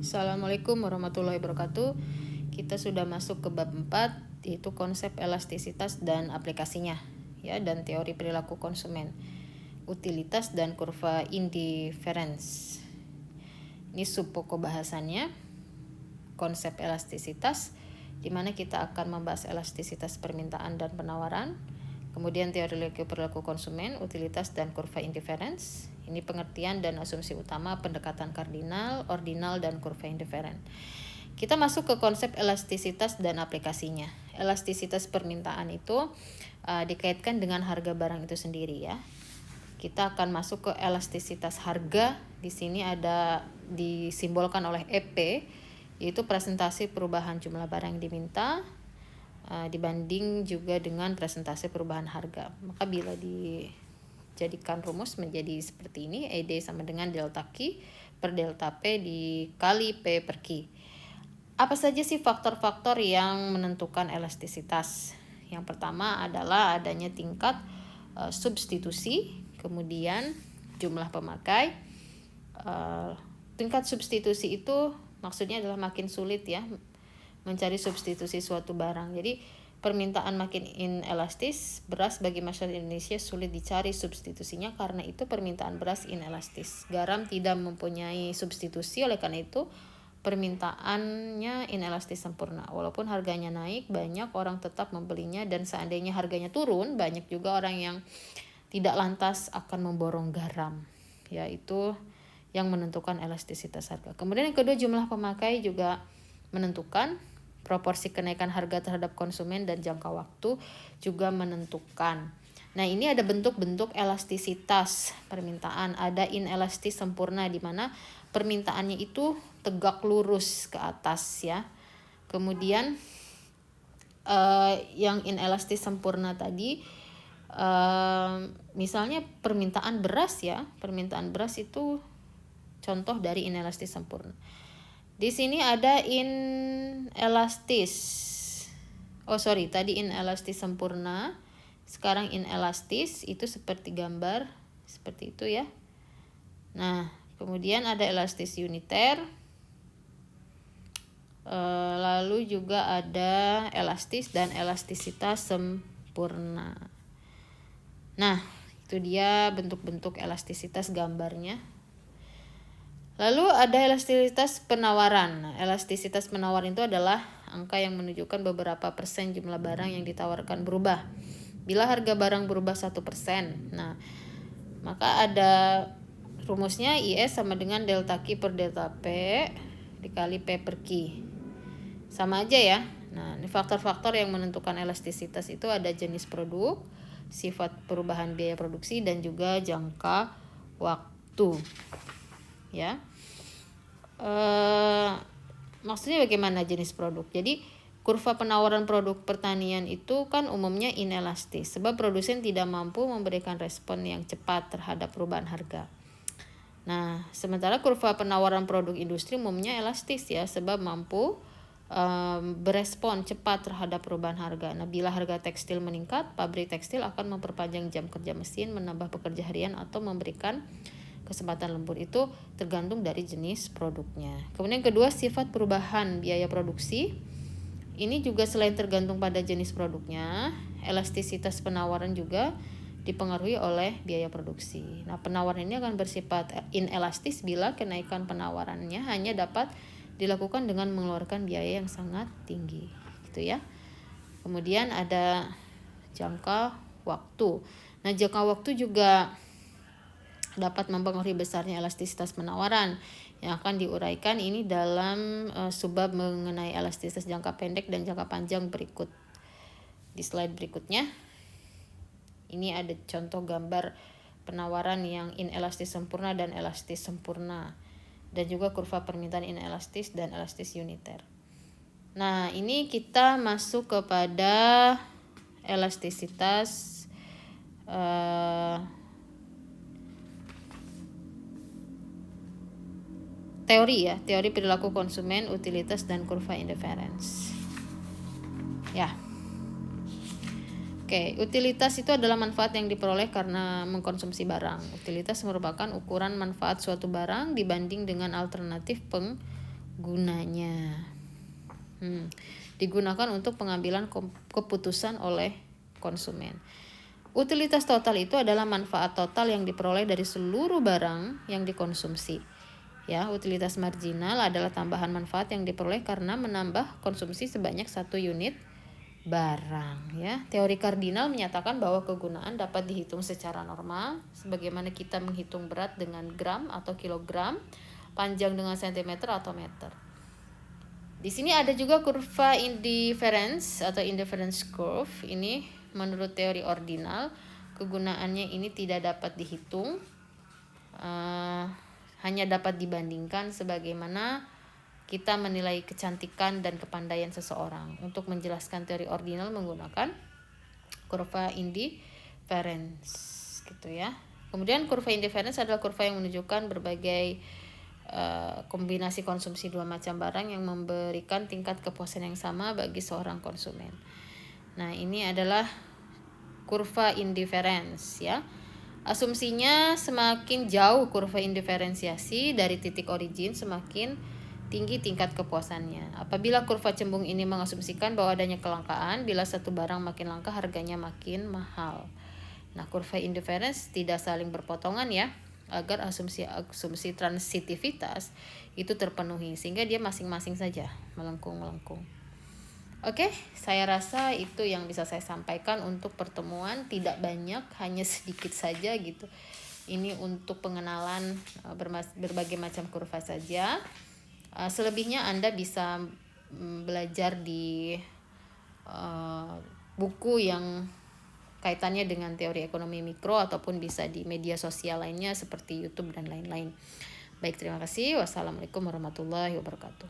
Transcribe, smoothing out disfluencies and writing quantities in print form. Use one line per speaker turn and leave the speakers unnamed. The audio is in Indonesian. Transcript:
Assalamualaikum warahmatullahi wabarakatuh. Kita sudah masuk ke bab 4, yaitu konsep elastisitas dan aplikasinya, ya, dan teori perilaku konsumen, utilitas dan kurva indiference. Ini subpokok bahasannya, konsep elastisitas, di mana kita akan membahas elastisitas permintaan dan penawaran. Kemudian teori perilaku konsumen, utilitas dan kurva indiference. Ini pengertian dan asumsi utama pendekatan kardinal, ordinal, dan kurva indiferen. Kita masuk ke konsep elastisitas dan aplikasinya. Elastisitas permintaan itu dikaitkan dengan harga barang itu sendiri, ya. Kita akan masuk ke elastisitas harga. Di sini ada disimbolkan oleh EP, yaitu presentasi perubahan jumlah barang yang diminta dibanding juga dengan presentasi perubahan harga. Maka bila dijadikan rumus menjadi seperti ini, ED sama dengan delta Q per delta P dikali P per Q. Apa saja sih faktor-faktor yang menentukan elastisitas? Yang pertama adalah adanya tingkat substitusi, kemudian jumlah pemakai. Tingkat substitusi itu maksudnya adalah makin sulit, ya, mencari substitusi suatu barang. Jadi permintaan makin inelastis, beras bagi masyarakat Indonesia sulit dicari substitusinya, karena itu permintaan beras inelastis. Garam tidak mempunyai substitusi, oleh karena itu permintaannya inelastis sempurna. Walaupun harganya naik, banyak orang tetap membelinya, dan seandainya harganya turun, banyak juga orang yang tidak lantas akan memborong garam. Ya, itu yang menentukan elastisitas harga. Kemudian yang kedua, jumlah pemakai juga menentukan. Proporsi kenaikan harga terhadap konsumen dan jangka waktu juga menentukan. Nah, ini ada bentuk-bentuk elastisitas permintaan. Ada inelastis sempurna, di mana permintaannya itu tegak lurus ke atas, ya. Kemudian yang inelastis sempurna tadi, misalnya permintaan beras, ya. Permintaan beras itu contoh dari inelastis sempurna. Di sini ada inelastis. Tadi inelastis sempurna. Sekarang inelastis, itu seperti gambar seperti itu, ya. Nah, kemudian ada elastis uniter. Lalu juga ada elastis dan elastisitas sempurna. Nah, itu dia bentuk-bentuk elastisitas gambarnya. Lalu ada elastisitas penawaran. Nah, elastisitas penawaran itu adalah angka yang menunjukkan beberapa persen jumlah barang yang ditawarkan berubah. Bila harga barang berubah 1%, nah, maka ada rumusnya IS sama dengan delta Q per delta P dikali P per Q. Sama aja, ya. Nah, ini faktor-faktor yang menentukan elastisitas itu ada jenis produk, sifat perubahan biaya produksi, dan juga jangka waktu. Ya, maksudnya bagaimana jenis produk? Jadi kurva penawaran produk pertanian itu kan umumnya inelastis, sebab produsen tidak mampu memberikan respon yang cepat terhadap perubahan harga. Nah, sementara kurva penawaran produk industri umumnya elastis, ya, sebab mampu berespon cepat terhadap perubahan harga. Nah, bila harga tekstil meningkat, pabrik tekstil akan memperpanjang jam kerja mesin, menambah pekerja harian, atau memberikan kesempatan lembur. Itu tergantung dari jenis produknya. Kemudian kedua, sifat perubahan biaya produksi. Ini juga selain tergantung pada jenis produknya, elastisitas penawaran juga dipengaruhi oleh biaya produksi. Nah, penawaran ini akan bersifat inelastis bila kenaikan penawarannya hanya dapat dilakukan dengan mengeluarkan biaya yang sangat tinggi, gitu, ya. Kemudian ada jangka waktu. Nah, jangka waktu juga dapat mempengaruhi besarnya elastisitas penawaran, yang akan diuraikan ini dalam subbab mengenai elastisitas jangka pendek dan jangka panjang berikut. Di slide berikutnya, ini ada contoh gambar penawaran yang inelastis sempurna dan elastis sempurna, dan juga kurva permintaan inelastis dan elastis uniter. Nah, ini kita masuk kepada elastisitas teori, ya, teori perilaku konsumen, utilitas, dan kurva indiference. Ya. Oke, utilitas itu adalah manfaat yang diperoleh karena mengkonsumsi barang. Utilitas merupakan ukuran manfaat suatu barang dibanding dengan alternatif gunanya. Digunakan untuk pengambilan keputusan oleh konsumen. Utilitas total itu adalah manfaat total yang diperoleh dari seluruh barang yang dikonsumsi. Ya, utilitas marginal adalah tambahan manfaat yang diperoleh karena menambah konsumsi sebanyak 1 unit barang. Ya, teori kardinal menyatakan bahwa kegunaan dapat dihitung secara normal, sebagaimana kita menghitung berat dengan gram atau kilogram, panjang dengan sentimeter atau meter. Di sini ada juga kurva indifference atau indifference curve. Ini menurut teori ordinal, kegunaannya ini tidak dapat dihitung, hanya dapat dibandingkan sebagaimana kita menilai kecantikan dan kepandaian seseorang. Untuk menjelaskan teori ordinal menggunakan kurva indifference gitu ya. Kemudian kurva indifference adalah kurva yang menunjukkan berbagai kombinasi konsumsi dua macam barang yang memberikan tingkat kepuasan yang sama bagi seorang konsumen. Nah, ini adalah kurva indifference ya. Asumsinya semakin jauh kurva indiferensiasi dari titik origin, semakin tinggi tingkat kepuasannya. Apabila kurva cembung ini mengasumsikan bahwa adanya kelangkaan, bila satu barang makin langka harganya makin mahal. Nah, kurva indifference tidak saling berpotongan ya, agar asumsi transitivitas itu terpenuhi, sehingga dia masing-masing saja melengkung-melengkung. Oke, saya rasa itu yang bisa saya sampaikan untuk pertemuan, tidak banyak, hanya sedikit saja gitu. Ini untuk pengenalan berbagai macam kurva saja. Selebihnya Anda bisa belajar di buku yang kaitannya dengan teori ekonomi mikro, ataupun bisa di media sosial lainnya seperti YouTube dan lain-lain. Baik, terima kasih. Wassalamualaikum warahmatullahi wabarakatuh.